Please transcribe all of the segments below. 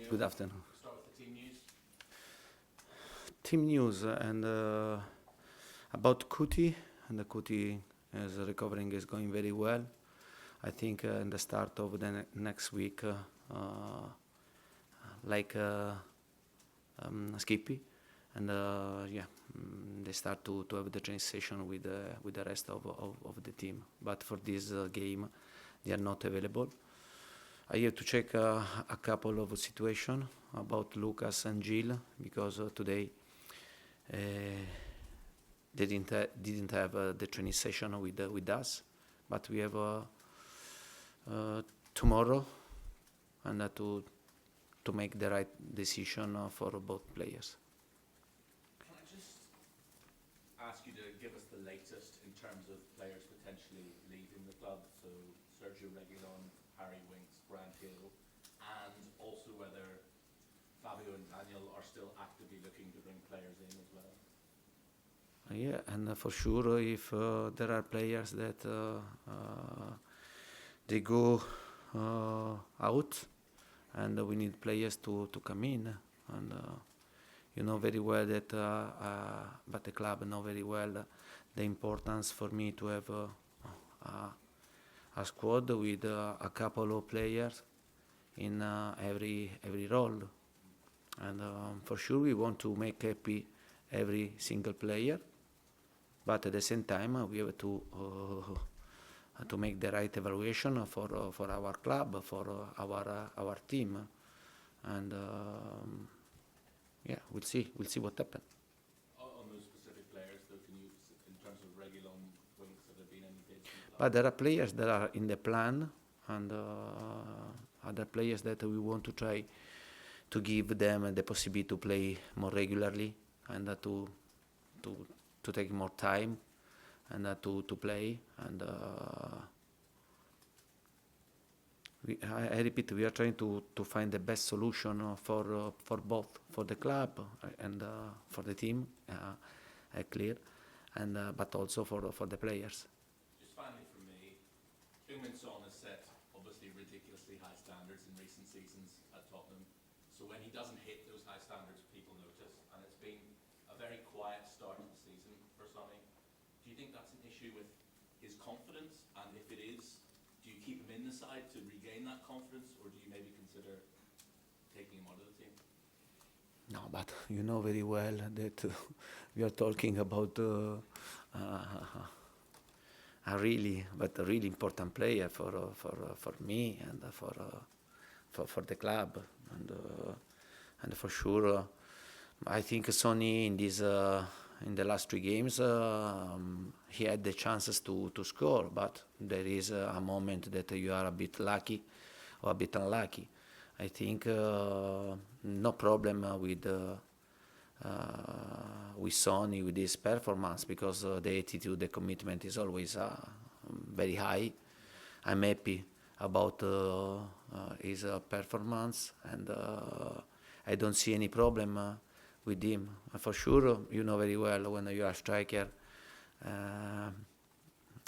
Good afternoon. Start with the team news. Team news and about Kuti. And the Kuti is recovering, is going very well. I think in the start of the next week, like Skippy, and they start to have the training session with the rest of the team. But for this game, they are not available. I have to check a couple of situations about Lucas and Gil, because today they didn't have the training session with us, but we have tomorrow, and to make the right decision for both players. Can I just ask you to give us the latest in terms of players potentially leaving the club? So Sergio Reguilon, Harry Winks, Grant Hill, and also whether Fabio and Daniel are still actively looking to bring players in as well. Yeah, and for sure, if there are players that they go out, and we need players to come in, and you know very well that, but the club know very well the importance for me to have a squad with a couple of players in every role, and for sure we want to make happy every single player, but at the same time we have to make the right evaluation for our club, for our team, and we'll see what happens. On those specific players, though, can you, in terms of Reguilon, Winks, have there been any bids? But there are players that are in the plan, and other players that we want to try to give them the possibility to play more regularly, and to take more time, and to play, and I repeat, we are trying to find the best solution for both, for the club and for the team, clear, and but also for the players. Just finally from me, Heung-Min has set obviously ridiculously high standards in recent seasons at Tottenham, so when he doesn't hit those high standards, people notice, and it's been a very quiet start to the season for Sonny. Do you think that's an issue with his confidence? And if it is, do you keep him in the side to regain that confidence, or do you maybe consider taking him out of the team? No, but you know very well that we are talking about a really important player for me, and for the club, and for sure, I think Sonny in the last 3 games, he had the chances to score, but there is a moment that you are a bit lucky or a bit unlucky. I think no problem with Sonny, with his performance, because the attitude, the commitment is always very high. I'm happy about his performance, and I don't see any problem with him. For sure, you know very well, when you are a striker,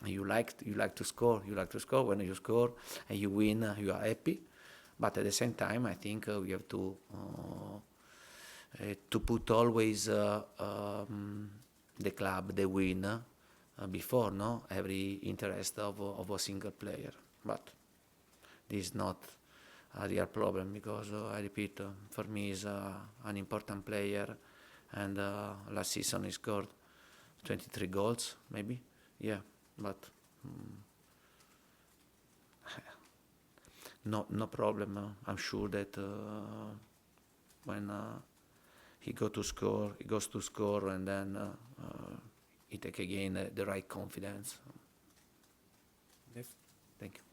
you like to score. You like to score. When you score and you win, you are happy. But at the same time, I think we have to put always the club, the win, before every interest of a single player. But this is not a real problem, because I repeat, for me is an important player, and last season he scored 23 goals, maybe, but no problem. I'm sure that when he goes to score, and then he take again the right confidence. Yes. Thank you.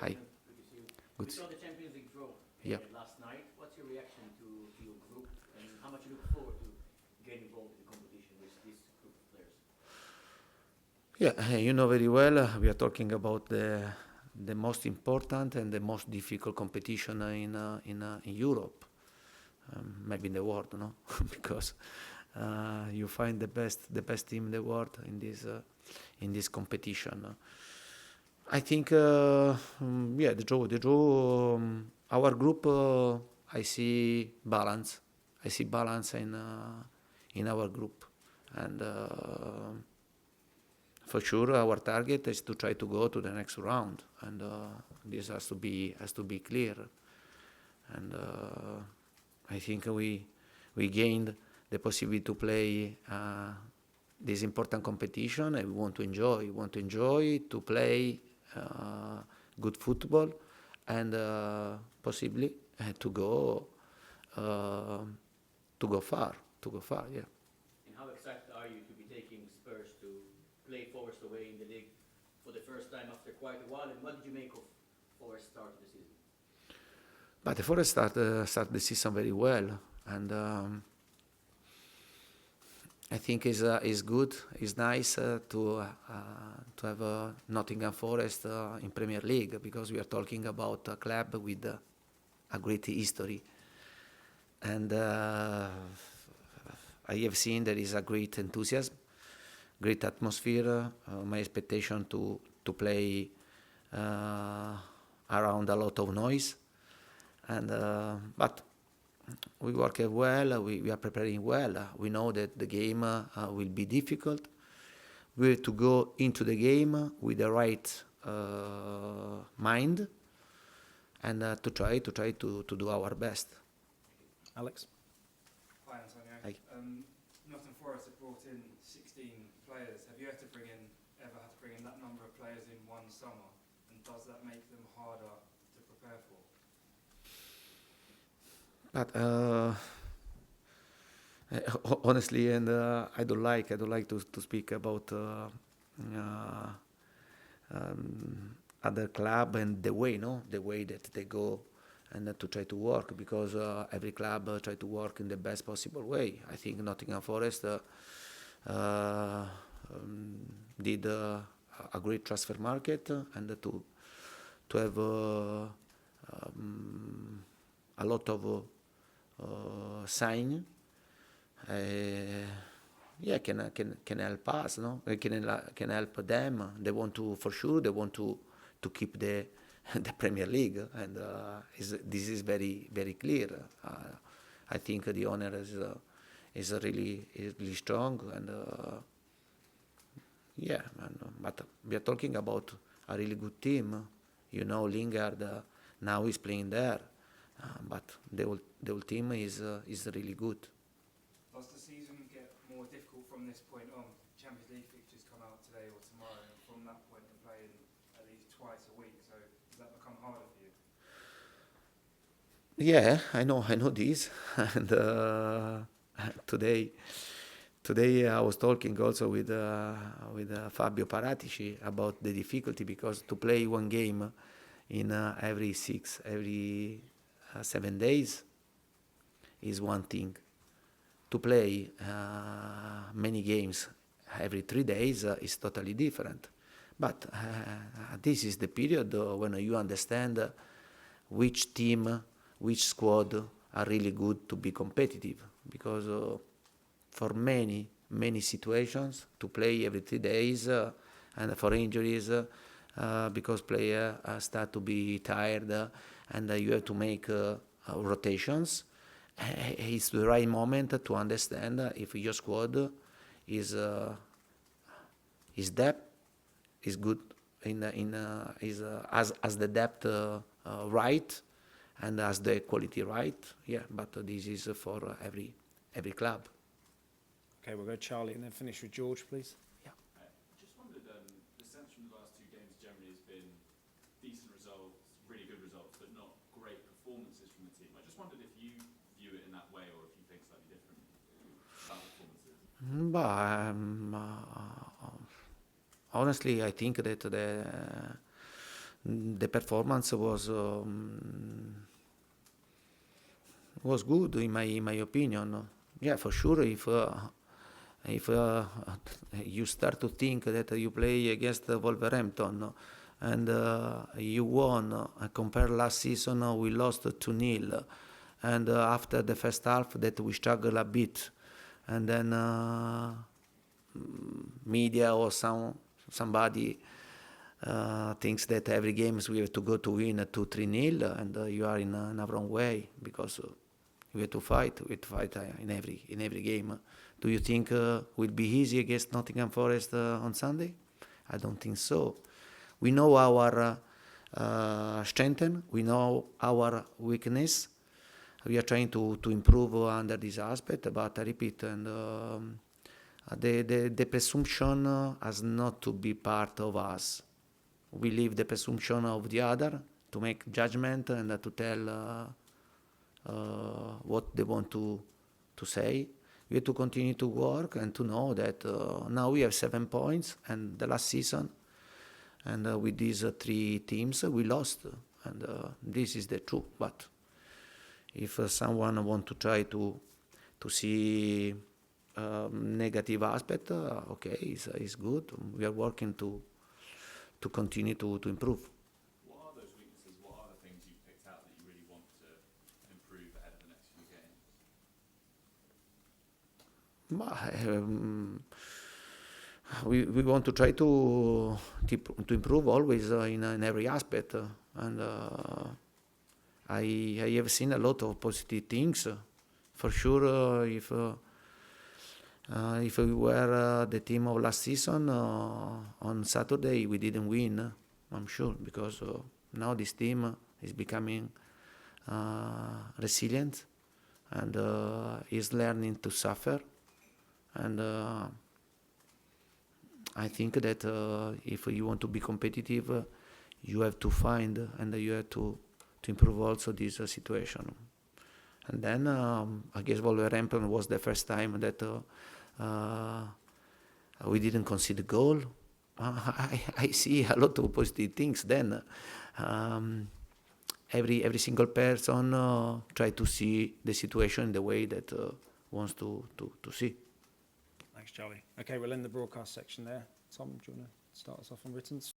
Hi. Good to see you. We saw the Champions League draw last night. What's your reaction to your group, and how much you look forward to getting involved in the competition with this group of players? Yeah, you know very well, we are talking about the most important and the most difficult competition in Europe, maybe in the world, because you find the best team in the world in this competition. I think, the draw. Our group I see balance. I see balance in our group, and for sure our target is to try to go to the next round, and this has to be clear. And I think we gained the possibility to play this important competition, and we want to enjoy. We want to enjoy to play good football, and possibly to go far. Yeah. And how excited are you to be taking Spurs to play Forest away in the league for the first time after quite a while? And what did you make of Forest's start of the season? But the Forest start the season very well, and I think is good. It's nice to have Nottingham Forest in Premier League, because we are talking about a club with a great history, and I have seen there is a great enthusiasm, great atmosphere. My expectation to play around a lot of noise, and but we work well. We are preparing well. We know that the game will be difficult. We have to go into the game with the right mind, and to try to do our best. Alex? Hi, Antonio. Hi. Nottingham Forest have brought in 16 players. Have you ever had to bring in that number of players in one summer? And does that make them harder to prepare for? But honestly, and I don't like to speak about other club and the way that they go, and to try to work, because every club try to work in the best possible way. I think Nottingham Forest did a great transfer market, and to have a lot of sign, can help us, no? Can help them. They want to keep the Premier League, and this is very, very clear. I think the owner is really strong, and but we are talking about a really good team. Linganrd now is playing there, but the whole team is really good. Does the season get more difficult from this point on? Champions League fixtures come out today or tomorrow, and from that point you're playing at least twice a week. So does that become harder for you? Yeah, I know this, and today I was talking also with Fabio Paratici about the difficulty, because to play one game in every 7 days is one thing. To play many games every 3 days is totally different. But this is the period when you understand which team, which squad are really good to be competitive. Because for many situations, to play every 3 days, and for injuries, because players start to be tired, and you have to make rotations, it's the right moment to understand if your squad is depth is good, as the depth right, and as the quality right. Yeah, but this is for every club. Okay, we'll go Charlie and then finish with George, please. Just wondered, the sense from the last two games generally has been decent results, really good results, but not great performances from the team. I just wondered if you view it in that way, or if you think slightly different about performances. But honestly, I think that the performance was good in my opinion. Yeah, for sure. If you start to think that you play against Wolverhampton and you won, compared last season we lost 2-0, and after the first half that we struggled a bit, and then media or somebody thinks that every game we have to go to win 2-3-0, and you are in a wrong way, because we have to fight. We have to fight in every game. Do you think will be easy against Nottingham Forest on Sunday? I don't think so. We know our strength. We know our weakness. We are trying to improve under this aspect. But I repeat, and the presumption has not to be part of us. We leave the presumption of the other to make judgment and to tell what they want to say. We have to continue to work and to know that now we have 7 points, and the last season, and with these 3 teams we lost, and this is the truth. But if someone want to try to see negative aspect, okay, it's good. We are working to continue to improve. What are those weaknesses? What are the things you've picked out that you really want to improve ahead of the next few games? We want to try to improve always in every aspect, and I have seen a lot of positive things. For sure, if we were the team of last season, on Saturday we didn't win, I'm sure, because now this team is becoming resilient, and is learning to suffer. And I think that if you want to be competitive, you have to find and you have to improve also this situation. And then I guess Wolverhampton was the first time that we didn't concede a goal. I see a lot of positive things then. Every single person try to see the situation in the way that wants to see. Thanks, Charlie. Okay, we'll end the broadcast section there. Tom, do you want to start us off on writtens?